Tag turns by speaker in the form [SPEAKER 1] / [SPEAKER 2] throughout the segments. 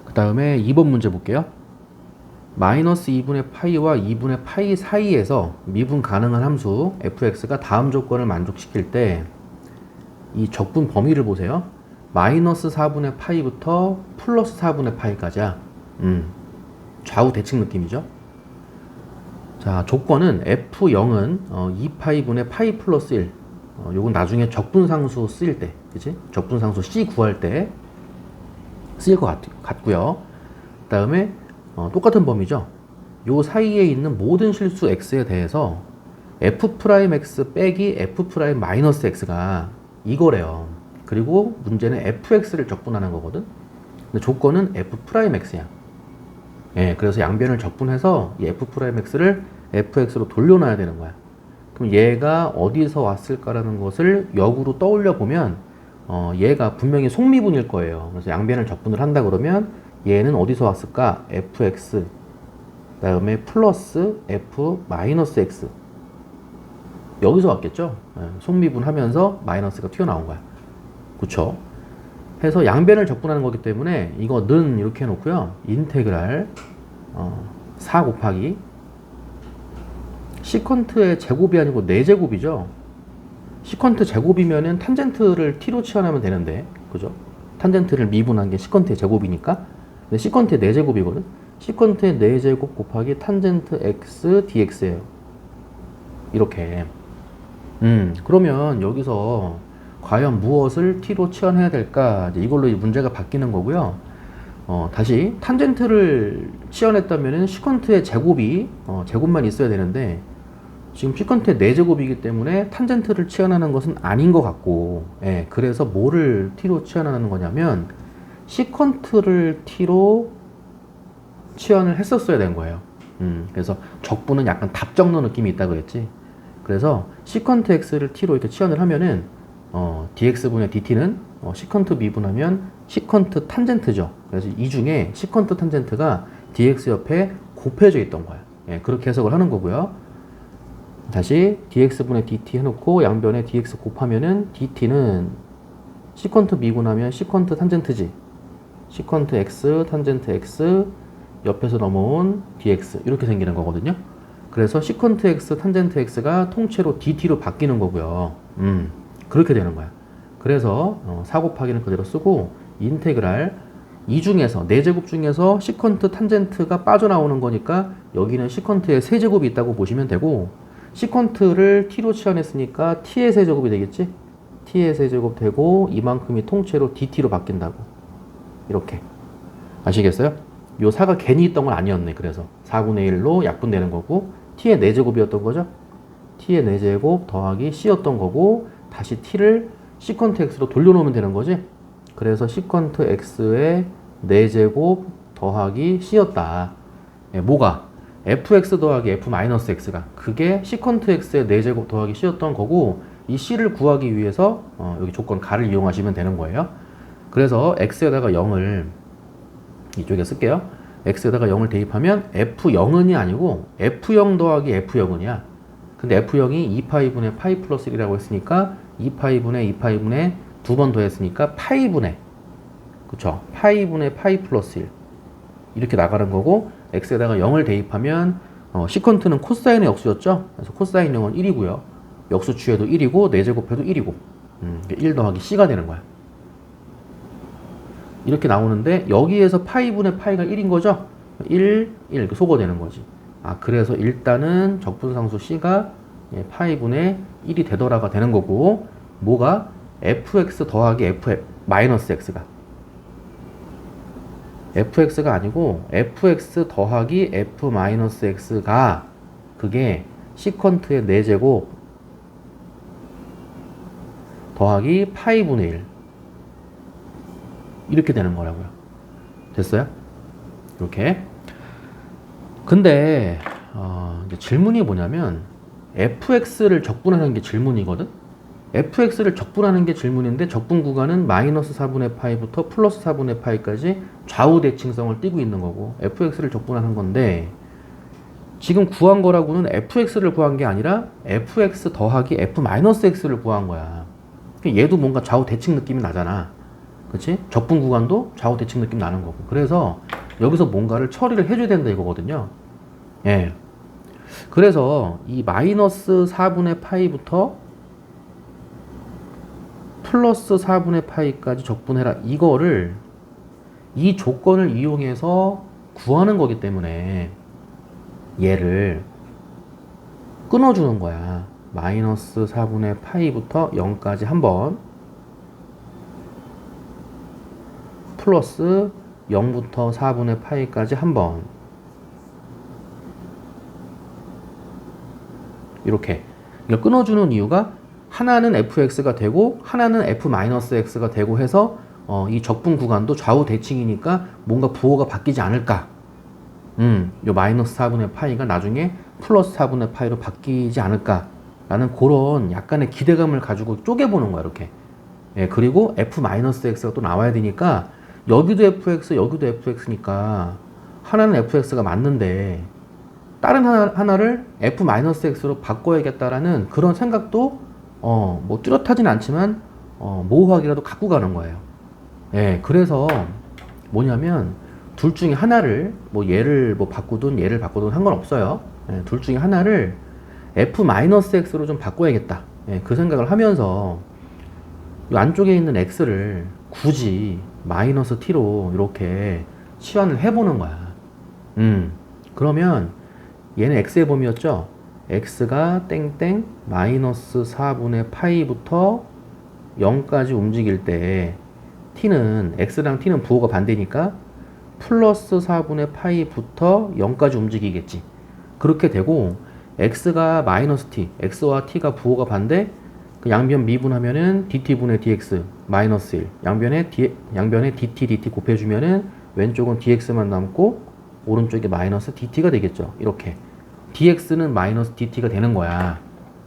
[SPEAKER 1] 그 다음에 2번 문제 볼게요. 마이너스 2분의 파이와 2분의 파이 사이에서 미분 가능한 함수 fx가 다음 조건을 만족시킬 때 이 적분 범위를 보세요. 마이너스 4분의 파이부터 플러스 4분의 파이까지야. 좌우 대칭 느낌이죠. 자, 조건은 f0은 2파이분의 파이 플러스 1. 요건 나중에 적분상수 쓰일 때, 그치? 적분상수 c 구할 때 쓰일 것 같고요. 그 다음에 똑같은 범위죠. 요 사이에 있는 모든 실수 x에 대해서 f'x 빼기 f'-x가 이거래요. 그리고 문제는 fx를 적분하는 거거든. 근데 조건은 f'x야. 예, 그래서 양변을 적분해서 이 f'x를 fx로 돌려놔야 되는 거야. 그럼 얘가 어디서 왔을까라는 것을 역으로 떠올려 보면 얘가 분명히 속미분일 거예요. 그래서 양변을 적분을 한다 그러면 얘는 어디서 왔을까? fx 그다음에 플러스 f-x 여기서 왔겠죠? 속미분 하면서 마이너스가 튀어나온 거야. 그쵸? 해서 양변을 적분하는 거기 때문에 이거는 이렇게 해놓고요. 인테그랄 4 곱하기 시컨트의 제곱이 아니고 4제곱이죠. 시컨트 제곱이면은 탄젠트를 t로 치환하면 되는데, 그죠? 탄젠트를 미분한 게 시컨트의 제곱이니까. 근데 시컨트의 4제곱이거든. 시컨트의 4제곱 곱하기 탄젠트 x dx예요. 이렇게. 그러면 여기서 과연 무엇을 t로 치환해야 될까? 이제 이걸로 문제가 바뀌는 거고요. 다시 탄젠트를 치환했다면은 시컨트의 제곱이 제곱만 있어야 되는데 지금 시컨트의 4제곱이기 때문에 탄젠트를 치환하는 것은 아닌 것 같고, 예, 그래서 뭐를 t로 치환하는 거냐면 시컨트를 t로 치환을 했었어야 된 거예요. 그래서 적분은 약간 답 적는 느낌이 있다 그랬지. 그래서 시컨트 x를 t로 이렇게 치환을 하면은 dx분의 dt는 시컨트 미분하면 시컨트 탄젠트죠. 그래서 이 중에 시컨트 탄젠트가 dx 옆에 곱해져 있던 거야. 예, 그렇게 해석을 하는 거고요. 다시 dx분의 dt 해놓고 양변에 dx 곱하면은 dt는 시컨트 미분하면 시컨트 탄젠트지. 시컨트 x 탄젠트 x 옆에서 넘어온 dx 이렇게 생기는 거거든요. 그래서 시컨트 x 탄젠트 x가 통째로 dt로 바뀌는 거고요. 그렇게 되는 거야. 그래서 4 곱하기는 그대로 쓰고 인테그랄 이 중에서 4제곱 중에서 시컨트 탄젠트가 빠져나오는 거니까 여기는 시컨트의 세제곱이 있다고 보시면 되고, 시컨트를 t로 치환했으니까 t의 세제곱이 되겠지? t의 세제곱 되고 이만큼이 통째로 dt로 바뀐다고. 이렇게. 아시겠어요? 요 4가 괜히 있던 건 아니었네. 그래서 4분의 1로 약분되는 거고 t의 4제곱이었던 거죠. t의 4제곱 더하기 c였던 거고 다시 t를 시컨트 x로 돌려놓으면 되는 거지. 그래서 시컨트 x의 4제곱 더하기 c였다. 예, 뭐가? fx 더하기 f-x가 그게 시컨트 x의 4제곱 더하기 c였던 거고, 이 c를 구하기 위해서 여기 조건 가를 이용하시면 되는 거예요. 그래서 x에다가 0을 이쪽에 쓸게요. x에다가 0을 대입하면 f0은이 아니고 f0 더하기 f0은이야. 근데 f0이 2파이분의 파이 플러스 1이라고 했으니까 2파이분의 두 번 더했으니까 파이분의, 그쵸? 파이분의 파이 플러스 1 이렇게 나가는 거고, x에다가 0을 대입하면 시컨트는 코사인의 역수였죠? 그래서 코사인 0은 1이고요. 역수 취해도 1이고 4제곱해도 1이고 1 더하기 c가 되는 거야. 이렇게 나오는데 여기에서 파이분의 파이가 1인 거죠? 1 이렇게 소거되는 거지. 그래서 일단은 적분상수 c가 파이분의 1이 되더라가 되는 거고, 뭐가? fx 더하기 f-x가 fx가 아니고 fx 더하기 f-x가 그게 시컨트의 4제곱 더하기 파이분의 1 이렇게 되는 거라고요. 됐어요? 이렇게. 근데 이제 질문이 뭐냐면 fx를 적분하는 게 질문이거든. fx를 적분하는 게 질문인데 적분 구간은 마이너스 4분의 파이부터 플러스 4분의 파이까지 좌우 대칭성을 띠고 있는 거고 fx를 적분하는 건데, 지금 구한 거라고는 fx를 구한 게 아니라 fx 더하기 f-x를 구한 거야. 얘도 뭔가 좌우 대칭 느낌이 나잖아. 그치? 적분 구간도 좌우 대칭 느낌 나는 거고. 그래서 여기서 뭔가를 처리를 해줘야 된다 이거거든요. 예. 그래서 이 마이너스 4분의 파이부터 플러스 4분의 파이까지 적분해라. 이거를 이 조건을 이용해서 구하는 거기 때문에 얘를 끊어주는 거야. 마이너스 4분의 파이부터 0까지 한 번, 플러스 0부터 4분의 파이까지 한 번, 이렇게 이걸 끊어주는 이유가 하나는 fx가 되고 하나는 f-x가 되고 해서 이 적분 구간도 좌우 대칭이니까 뭔가 부호가 바뀌지 않을까. 요 마이너스 4분의 파이가 나중에 플러스 4분의 파이로 바뀌지 않을까라는 그런 약간의 기대감을 가지고 쪼개보는 거야, 이렇게. 예, 그리고 f-x가 또 나와야 되니까 여기도 fx, 여기도 fx니까 하나는 fx가 맞는데 다른 하나를 f-x로 바꿔야겠다라는 그런 생각도 뭐 뚜렷하진 않지만 모호하게라도 갖고 가는 거예요. 예, 그래서 뭐냐면 둘 중에 하나를 뭐 얘를 뭐 바꾸든 얘를 바꾸든 상관없어요. 예, 둘 중에 하나를 f-x로 좀 바꿔야겠다. 예, 그 생각을 하면서 이 안쪽에 있는 x를 굳이 마이너스 t로 이렇게 치환을 해보는 거야. 그러면 얘는 x의 범위였죠. x가 땡땡 마이너스 4분의 파이부터 0까지 움직일 때 t는 x랑 t는 부호가 반대니까 플러스 4분의 파이부터 0까지 움직이겠지. 그렇게 되고 x가 마이너스 t, x와 t가 부호가 반대, 그 양변 미분하면은 dt분의 dx 마이너스 1, 양변에 dt dt 곱해주면은 왼쪽은 dx만 남고 오른쪽에 마이너스 dt가 되겠죠. 이렇게 dx는 마이너스 dt가 되는 거야.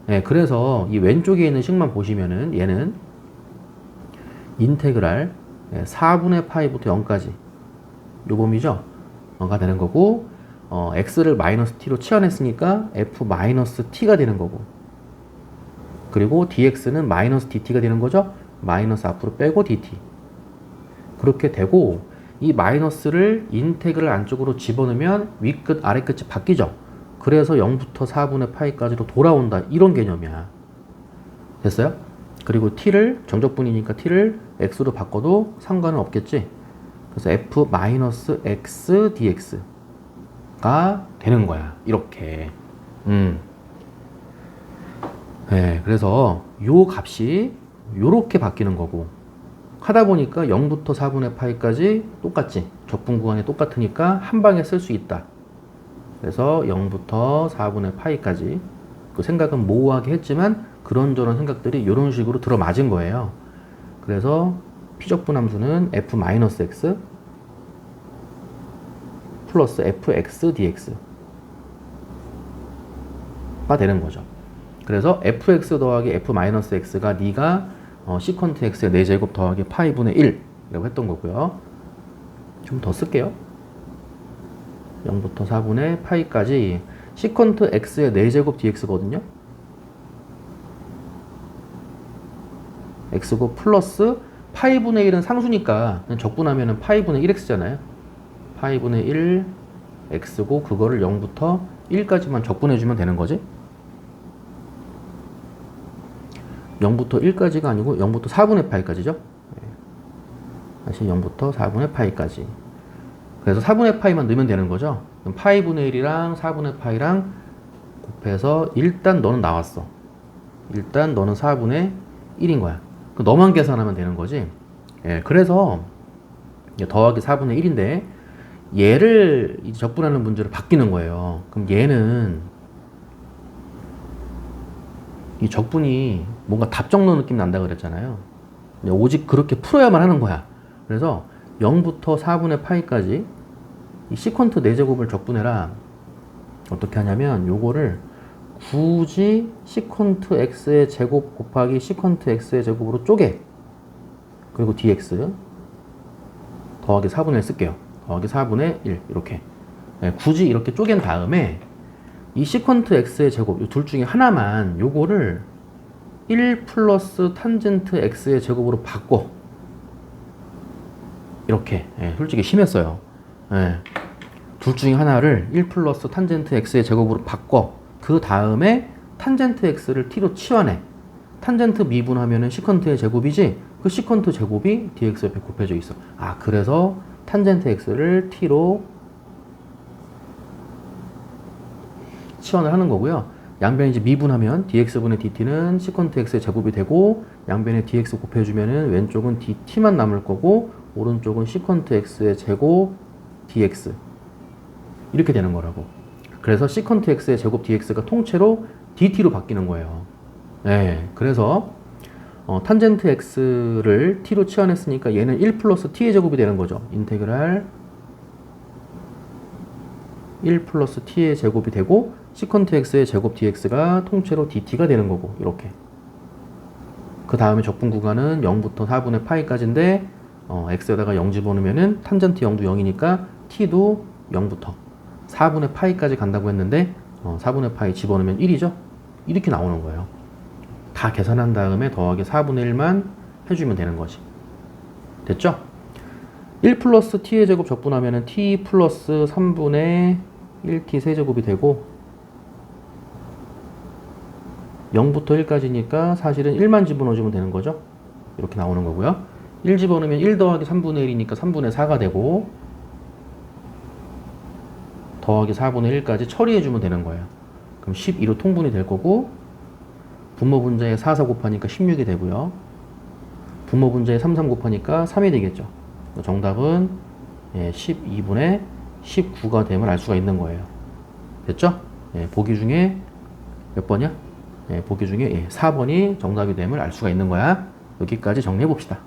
[SPEAKER 1] 예, 그래서 이 왼쪽에 있는 식만 보시면은 얘는 인테그랄 4분의 파이부터 0까지 요 범위죠. 가 되는 거고, x를 마이너스 t로 치환했으니까 f 마이너스 t가 되는 거고, 그리고 dx는 마이너스 dt가 되는 거죠. 마이너스 앞으로 빼고 dt. 그렇게 되고 이 마이너스를 인테그랄 안쪽으로 집어넣으면 윗끝 아래끝이 바뀌죠. 그래서 0부터 4분의 파이까지로 돌아온다. 이런 개념이야. 됐어요? 그리고 t를 정적분이니까 t를 x로 바꿔도 상관은 없겠지. 그래서 f-x dx가 되는 거야. 이렇게. 네, 그래서 요 값이 요렇게 바뀌는 거고, 하다 보니까 0부터 4분의 파이까지 똑같지. 적분 구간이 똑같으니까 한 방에 쓸 수 있다. 그래서 0부터 4분의 파이까지 그 생각은 모호하게 했지만 그런저런 생각들이 이런 식으로 들어맞은 거예요. 그래서 피적분 함수는 f-x 플러스 fx dx가 되는 거죠. 그래서 fx 더하기 f-x가 네가 시컨트 x의 4제곱 더하기 파이분의 1이라고 했던 거고요. 좀 더 쓸게요. 0부터 4분의 파이까지 시컨트 x의 4제곱 dx거든요. x고 플러스 파이분의 1은 상수니까 적분하면 파이분의 1x잖아요. 파이분의 1 x고 그거를 0부터 1까지만 적분해주면 되는 거지. 0부터 1까지가 아니고 0부터 4분의 파이까지죠. 다시 0부터 4분의 파이까지. 그래서 4분의 파이만 넣으면 되는 거죠. 그럼 파이분의 1이랑 4분의 파이랑 곱해서 일단 너는 나왔어. 일단 너는 4분의 1인 거야. 그 너만 계산하면 되는 거지. 예, 그래서 더하기 4분의 1인데 얘를 이제 적분하는 문제로 바뀌는 거예요. 그럼 얘는 이 적분이 뭔가 답정너 느낌 난다 그랬잖아요. 오직 그렇게 풀어야만 하는 거야. 그래서 0부터 4분의 파이까지 이 시컨트 4제곱을 적분해라. 어떻게 하냐면 요거를 굳이 시컨트 x의 제곱 곱하기 시컨트 x의 제곱으로 쪼개. 그리고 dx 더하기 4분의 1 쓸게요. 더하기 4분의 1 이렇게. 네, 굳이 이렇게 쪼갠 다음에 이 시컨트 x의 제곱 이 둘 중에 하나만 요거를 1 플러스 탄젠트 x의 제곱으로 바꿔. 이렇게 솔직히 심했어요. 둘 중에 하나를 1 플러스 탄젠트 x의 제곱으로 바꿔. 그 다음에 탄젠트 x를 t로 치환해. 탄젠트 미분하면은 시컨트의 제곱이지, 그 시컨트 제곱이 dx 옆에 곱해져 있어. 그래서 탄젠트 x를 t로 치환을 하는 거고요. 양변 이제 미분하면 dx분의 dt는 시컨트 x의 제곱이 되고, 양변에 dx 곱해주면은 왼쪽은 dt만 남을 거고, 오른쪽은 시컨트 x의 제곱 dx. 이렇게 되는 거라고. 그래서 시컨트 x의 제곱 dx가 통째로 dt로 바뀌는 거예요. 그래서 탄젠트 x를 t로 치환했으니까 얘는 1 플러스 t의 제곱이 되는 거죠. 인테그랄 1 플러스 t의 제곱이 되고, 시컨트 x의 제곱 dx가 통째로 dt가 되는 거고, 이렇게. 그 다음에 적분 구간은 0부터 4분의 파이까지인데, x에다가 0 집어넣으면은 탄젠트 0도 0이니까 t도 0부터 4분의 파이까지 간다고 했는데, 4분의 파이 집어넣으면 1이죠? 이렇게 나오는 거예요. 다 계산한 다음에 더하기 4분의 1만 해주면 되는 거지. 됐죠? 1 플러스 t의 제곱 적분하면은 t 플러스 3분의 1t 세제곱이 되고, 0부터 1까지니까 사실은 1만 집어넣어주면 되는 거죠. 이렇게 나오는 거고요. 1 집어넣으면 1 더하기 3분의 1이니까 3분의 4가 되고, 더하기 4분의 1까지 처리해주면 되는 거예요. 그럼 12로 통분이 될 거고, 분모 분자에 4, 4 곱하니까 16이 되고요. 분모 분자에 3, 3 곱하니까 3이 되겠죠. 정답은 12분의 19가 됨을 알 수가 있는 거예요. 됐죠? 보기 중에 몇 번이야? 보기 중에 4번이 정답이 됨을 알 수가 있는 거야. 여기까지 정리해 봅시다.